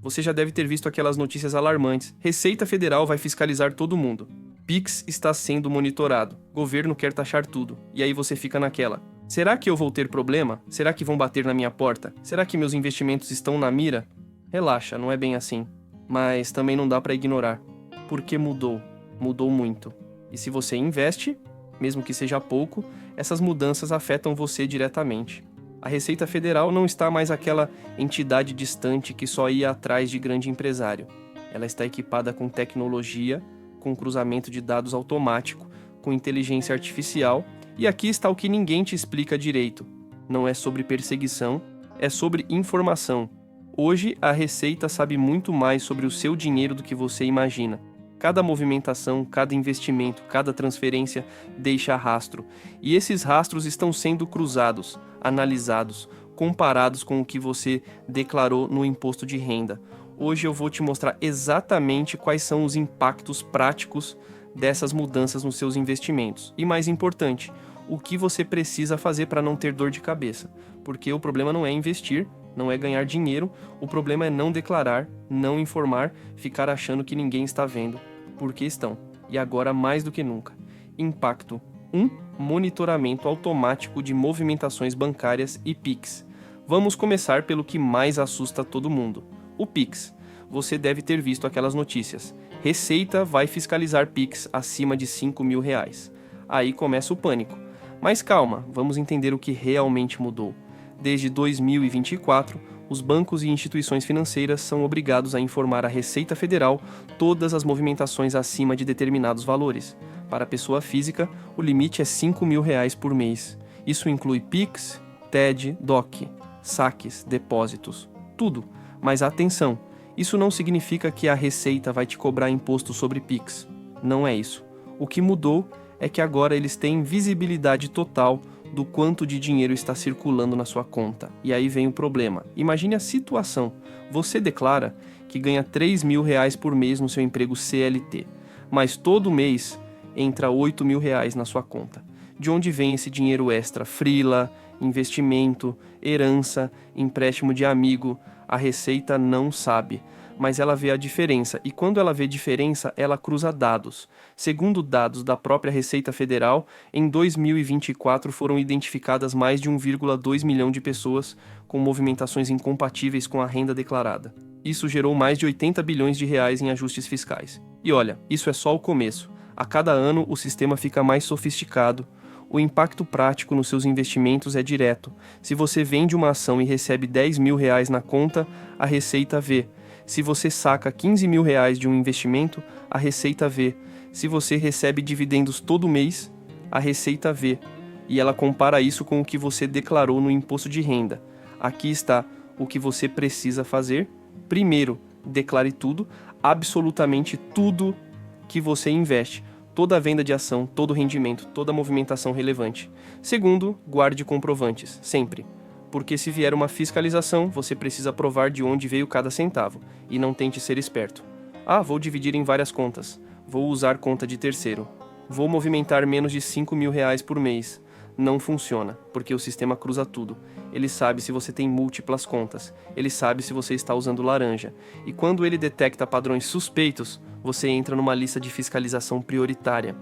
Você já deve ter visto aquelas notícias alarmantes. Receita Federal vai fiscalizar todo mundo. Pix está sendo monitorado. Governo quer taxar tudo. E aí você fica naquela. Será que eu vou ter problema? Será que vão bater na minha porta? Será que meus investimentos estão na mira? Relaxa, não é bem assim. Mas também não dá para ignorar. Porque mudou. Mudou muito. E se você investe, mesmo que seja pouco, essas mudanças afetam você diretamente. A Receita Federal não está mais aquela entidade distante que só ia atrás de grande empresário. Ela está equipada com tecnologia, com cruzamento de dados automático, com inteligência artificial, e aqui está o que ninguém te explica direito. Não é sobre perseguição, é sobre informação. Hoje, a Receita sabe muito mais sobre o seu dinheiro do que você imagina. Cada movimentação, cada investimento, cada transferência deixa rastro. E esses rastros estão sendo cruzados, analisados, comparados com o que você declarou no imposto de renda. Hoje eu vou te mostrar exatamente quais são os impactos práticos dessas mudanças nos seus investimentos. E mais importante, o que você precisa fazer para não ter dor de cabeça. Porque o problema não é investir, não é ganhar dinheiro, o problema é não declarar, não informar, ficar achando que ninguém está vendo. Porque estão. E agora mais do que nunca. Impacto 1. Monitoramento automático de movimentações bancárias e Pix. Vamos começar pelo que mais assusta todo mundo. O Pix. Você deve ter visto aquelas notícias. Receita vai fiscalizar Pix acima de R$5.000. Aí começa o pânico. Mas calma, vamos entender o que realmente mudou. Desde 2024, os bancos e instituições financeiras são obrigados a informar à Receita Federal todas as movimentações acima de determinados valores. Para a pessoa física, o limite é R$5.000 por mês. Isso inclui Pix, TED, DOC, saques, depósitos, tudo. Mas atenção, isso não significa que a Receita vai te cobrar imposto sobre Pix. Não é isso. O que mudou é que agora eles têm visibilidade total do quanto de dinheiro está circulando na sua conta. E aí vem o problema. Imagine a situação. Você declara que ganha R$3.000 por mês no seu emprego CLT, mas todo mês entra R$8.000 na sua conta. De onde vem esse dinheiro extra? Freela, investimento, herança, empréstimo de amigo? A Receita não sabe, mas ela vê a diferença, e quando ela vê diferença, ela cruza dados. Segundo dados da própria Receita Federal, em 2024 foram identificadas mais de 1,2 milhão de pessoas com movimentações incompatíveis com a renda declarada. Isso gerou mais de R$80 bilhões em ajustes fiscais. E olha, isso é só o começo. A cada ano o sistema fica mais sofisticado. O impacto prático nos seus investimentos é direto. Se você vende uma ação e recebe R$10.000 na conta, a Receita vê. Se você saca R$15.000 de um investimento, a Receita vê. Se você recebe dividendos todo mês, a Receita vê. E ela compara isso com o que você declarou no imposto de renda. Aqui está o que você precisa fazer. Primeiro, declare tudo, absolutamente tudo que você investe. Toda a venda de ação, todo o rendimento, toda a movimentação relevante. Segundo, guarde comprovantes, sempre. Porque se vier uma fiscalização, você precisa provar de onde veio cada centavo. E não tente ser esperto. Ah, vou dividir em várias contas. Vou usar conta de terceiro. Vou movimentar menos de R$5.000 por mês. Não funciona, porque o sistema cruza tudo. Ele sabe se você tem múltiplas contas. Ele sabe se você está usando laranja. E quando ele detecta padrões suspeitos, você entra numa lista de fiscalização prioritária.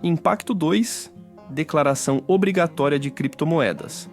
Impacto 2. Declaração obrigatória de criptomoedas.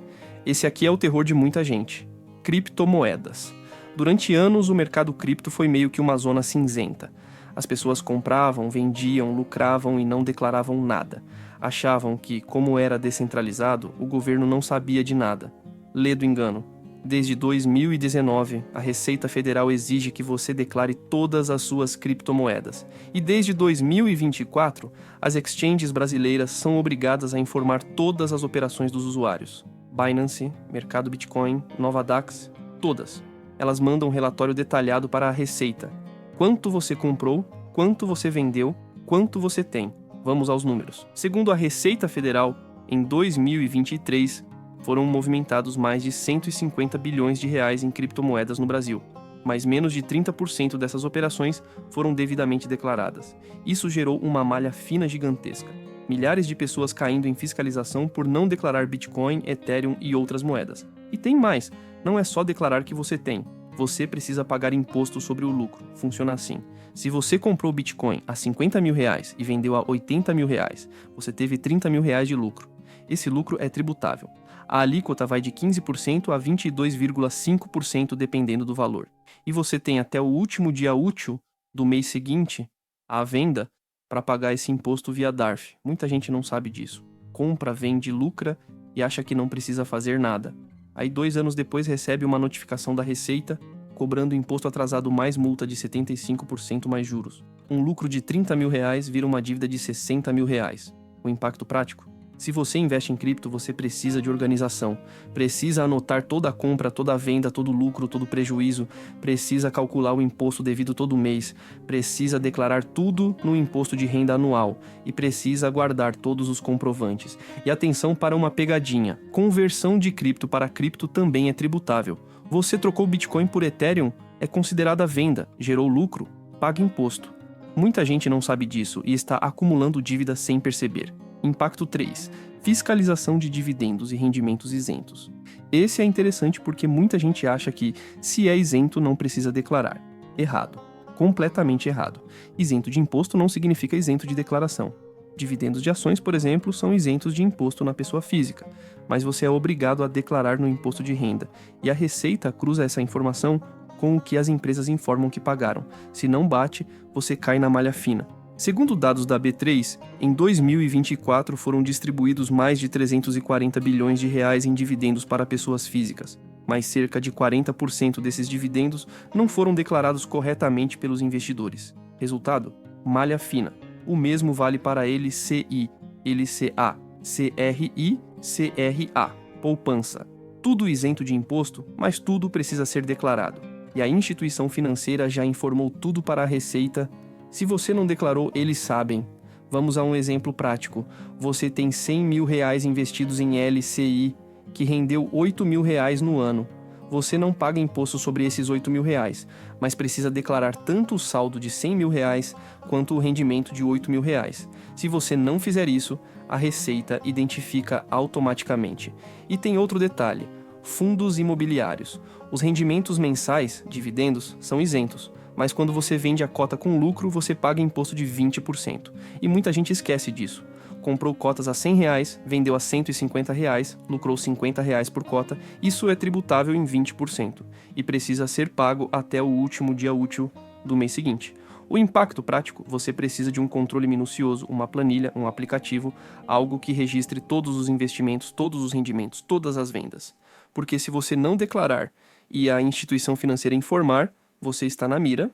Esse aqui é o terror de muita gente. Criptomoedas. Durante anos, o mercado cripto foi meio que uma zona cinzenta. As pessoas compravam, vendiam, lucravam e não declaravam nada. Achavam que, como era descentralizado, o governo não sabia de nada. Lê do engano. Desde 2019, a Receita Federal exige que você declare todas as suas criptomoedas. E desde 2024, as exchanges brasileiras são obrigadas a informar todas as operações dos usuários. Binance, Mercado Bitcoin, Novadax, todas. Elas mandam um relatório detalhado para a Receita. Quanto você comprou, quanto você vendeu, quanto você tem. Vamos aos números. Segundo a Receita Federal, em 2023, foram movimentados mais de R$150 bilhões em criptomoedas no Brasil, mas menos de 30% dessas operações foram devidamente declaradas. Isso gerou uma malha fina gigantesca. Milhares de pessoas caindo em fiscalização por não declarar Bitcoin, Ethereum e outras moedas. E tem mais, não é só declarar que você tem. você precisa pagar imposto sobre o lucro. Funciona assim. Se você comprou Bitcoin a 50 mil reais e vendeu a 80 mil reais, você teve 30 mil reais de lucro. Esse lucro é tributável. A alíquota vai de 15% a 22,5% dependendo do valor. E você tem até o último dia útil do mês seguinte à venda para pagar esse imposto via DARF. Muita gente não sabe disso. Compra, vende, lucra e acha que não precisa fazer nada. Aí 2 anos depois recebe uma notificação da Receita cobrando imposto atrasado mais multa de 75% mais juros. Um lucro de 30 mil reais vira uma dívida de 60 mil reais. O impacto prático? Se você investe em cripto, você precisa de organização. Precisa anotar toda a compra, toda a venda, todo o lucro, todo o prejuízo. Precisa calcular o imposto devido todo mês. Precisa declarar tudo no imposto de renda anual. E precisa guardar todos os comprovantes. E atenção para uma pegadinha. Conversão de cripto para cripto também é tributável. Você trocou Bitcoin por Ethereum? É considerada venda. Gerou lucro? Paga imposto. Muita gente não sabe disso e está acumulando dívida sem perceber. Impacto 3. Fiscalização de dividendos e rendimentos isentos. Esse é interessante porque muita gente acha que, se é isento, não precisa declarar. Errado. Completamente errado. Isento de imposto não significa isento de declaração. Dividendos de ações, por exemplo, são isentos de imposto na pessoa física, mas você é obrigado a declarar no imposto de renda, e a Receita cruza essa informação com o que as empresas informam que pagaram. Se não bate, você cai na malha fina. Segundo dados da B3, em 2024 foram distribuídos mais de 340 bilhões de reais em dividendos para pessoas físicas, mas cerca de 40% desses dividendos não foram declarados corretamente pelos investidores. Resultado? Malha fina. O mesmo vale para LCI, LCA, CRI, CRA, poupança. Tudo isento de imposto, mas tudo precisa ser declarado. E a instituição financeira já informou tudo para a Receita. Se você não declarou, eles sabem. Vamos a um exemplo prático. Você tem 100 mil reais investidos em LCI, que rendeu 8 mil reais no ano. Você não paga imposto sobre esses 8 mil reais, mas precisa declarar tanto o saldo de 100 mil reais quanto o rendimento de 8 mil reais. Se você não fizer isso, a Receita identifica automaticamente. E tem outro detalhe: fundos imobiliários. Os rendimentos mensais, dividendos, são isentos. Mas quando você vende a cota com lucro, você paga imposto de 20%. E muita gente esquece disso. Comprou cotas a 100 reais, vendeu a 150 reais, lucrou 50 reais por cota, isso é tributável em 20%. E precisa ser pago até o último dia útil do mês seguinte. O impacto prático, você precisa de um controle minucioso, uma planilha, um aplicativo, algo que registre todos os investimentos, todos os rendimentos, todas as vendas. Porque se você não declarar e a instituição financeira informar, você está na mira.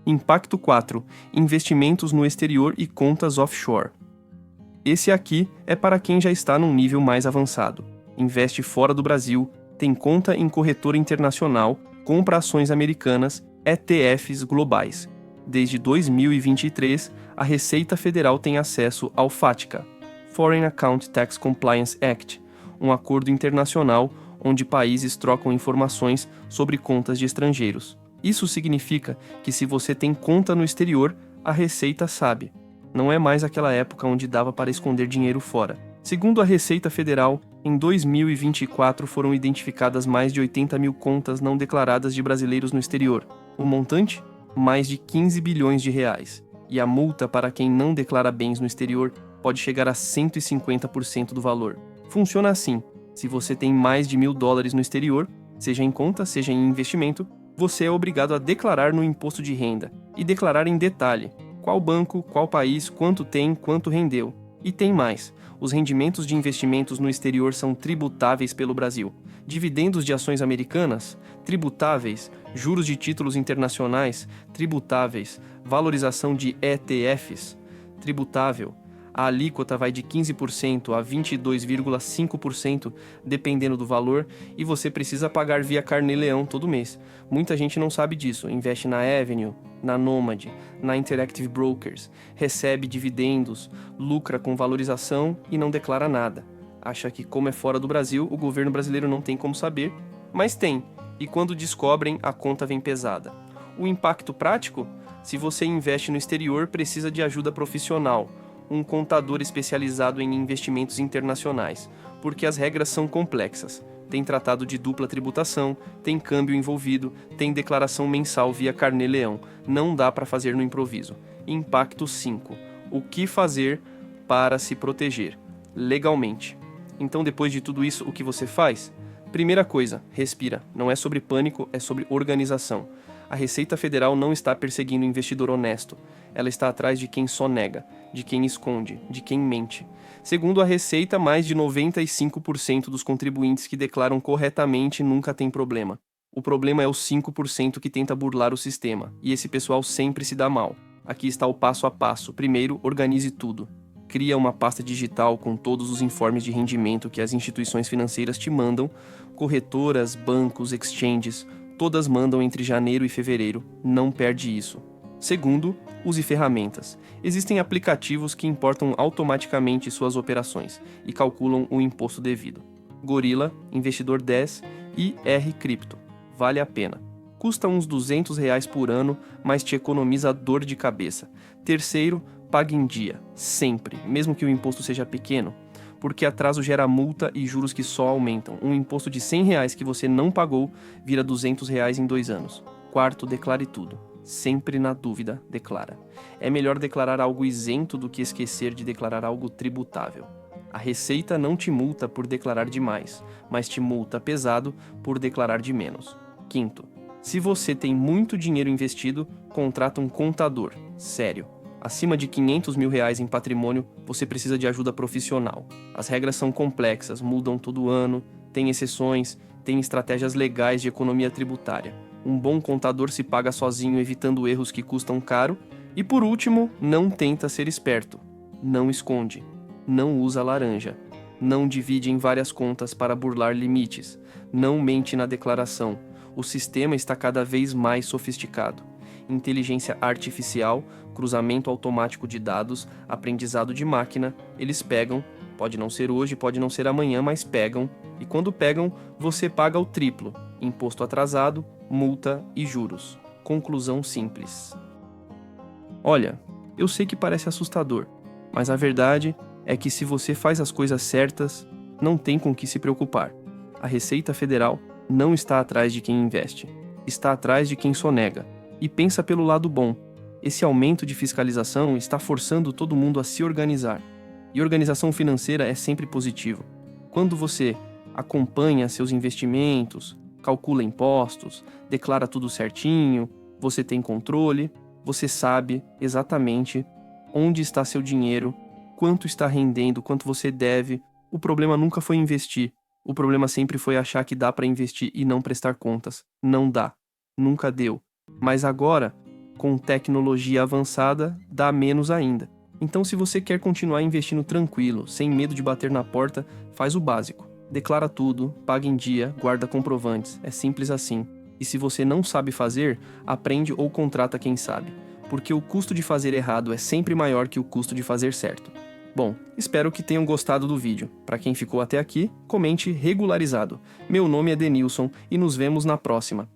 Impacto 4. Investimentos no exterior e contas offshore. Esse aqui é para quem já está num nível mais avançado. Investe fora do Brasil, tem conta em corretora internacional, compra ações americanas, ETFs globais. Desde 2023, a Receita Federal tem acesso ao FATCA, Foreign Account Tax Compliance Act, um acordo internacional onde países trocam informações sobre contas de estrangeiros. Isso significa que se você tem conta no exterior, a Receita sabe. Não é mais aquela época onde dava para esconder dinheiro fora. Segundo a Receita Federal, em 2024 foram identificadas mais de 80 mil contas não declaradas de brasileiros no exterior. O montante? Mais de 15 bilhões de reais. E a multa para quem não declara bens no exterior pode chegar a 150% do valor. Funciona assim: se você tem mais de $1.000 no exterior, seja em conta, seja em investimento, você é obrigado a declarar no imposto de renda, e declarar em detalhe qual banco, qual país, quanto tem, quanto rendeu. E tem mais: os rendimentos de investimentos no exterior são tributáveis pelo Brasil. Dividendos de ações americanas? Tributáveis. Juros de títulos internacionais? Tributáveis. Valorização de ETFs? Tributável. A alíquota vai de 15% a 22,5%, dependendo do valor, e você precisa pagar via Carnê-Leão todo mês. Muita gente não sabe disso, investe na Avenue, na Nomad, na Interactive Brokers, recebe dividendos, lucra com valorização e não declara nada. Acha que, como é fora do Brasil, o governo brasileiro não tem como saber, mas tem, e quando descobrem, a conta vem pesada. O impacto prático? Se você investe no exterior, precisa de ajuda profissional, um contador especializado em investimentos internacionais, porque as regras são complexas. tem tratado de dupla tributação, tem câmbio envolvido, tem declaração mensal via Carnê-Leão. Não dá para fazer no improviso. Impacto 5. O que fazer para se proteger legalmente? Então, depois de tudo isso, o que você faz? Primeira coisa, respira. Não é sobre pânico, é sobre organização. A Receita Federal não está perseguindo o investidor honesto. Ela está atrás de quem só nega, de quem esconde, de quem mente. Segundo a Receita, mais de 95% dos contribuintes que declaram corretamente nunca tem problema. O problema é os 5% que tenta burlar o sistema, e esse pessoal sempre se dá mal. Aqui está o passo a passo. Primeiro, organize tudo. Cria uma pasta digital com todos os informes de rendimento que as instituições financeiras te mandam, corretoras, bancos, exchanges, todas mandam entre janeiro e fevereiro, não perde isso. Segundo, use ferramentas. Existem aplicativos que importam automaticamente suas operações e calculam o imposto devido. Gorilla, Investidor 10 e R-Cripto. Vale a pena. Custa uns R$200 por ano, mas te economiza dor de cabeça. Terceiro, pague em dia, sempre, mesmo que o imposto seja pequeno, porque atraso gera multa e juros que só aumentam. Um imposto de R$100 que você não pagou vira R$200 em 2 anos. Quarto, declare tudo. Sempre na dúvida, declara. É melhor declarar algo isento do que esquecer de declarar algo tributável. A Receita não te multa por declarar demais, mas te multa pesado por declarar de menos. Quinto, se você tem muito dinheiro investido, contrata um contador, sério. Acima de R$500 mil em patrimônio, você precisa de ajuda profissional. As regras são complexas, mudam todo ano, tem exceções, tem estratégias legais de economia tributária. Um bom contador se paga sozinho, evitando erros que custam caro. E por último, não tenta ser esperto. Não esconde. Não usa laranja. Não divide em várias contas para burlar limites. Não mente na declaração. O sistema está cada vez mais sofisticado. Inteligência artificial, cruzamento automático de dados, aprendizado de máquina, eles pegam, pode não ser hoje, pode não ser amanhã, mas pegam, e quando pegam, você paga o triplo, imposto atrasado, multa e juros. Conclusão simples. Olha, eu sei que parece assustador, mas a verdade é que se você faz as coisas certas, não tem com que se preocupar. A Receita Federal não está atrás de quem investe, está atrás de quem sonega. E pensa pelo lado bom. Esse aumento de fiscalização está forçando todo mundo a se organizar. E organização financeira é sempre positivo. Quando você acompanha seus investimentos, calcula impostos, declara tudo certinho, você tem controle, você sabe exatamente onde está seu dinheiro, quanto está rendendo, quanto você deve. O problema nunca foi investir. O problema sempre foi achar que dá para investir e não prestar contas. Não dá. Nunca deu. Mas agora, com tecnologia avançada, dá menos ainda. Então, se você quer continuar investindo tranquilo, sem medo de bater na porta, faz o básico. Declara tudo, paga em dia, guarda comprovantes. É simples assim. E se você não sabe fazer, aprende ou contrata quem sabe. Porque o custo de fazer errado é sempre maior que o custo de fazer certo. Bom, espero que tenham gostado do vídeo. Para quem ficou até aqui, comente regularizado. Meu nome é Denilson e nos vemos na próxima.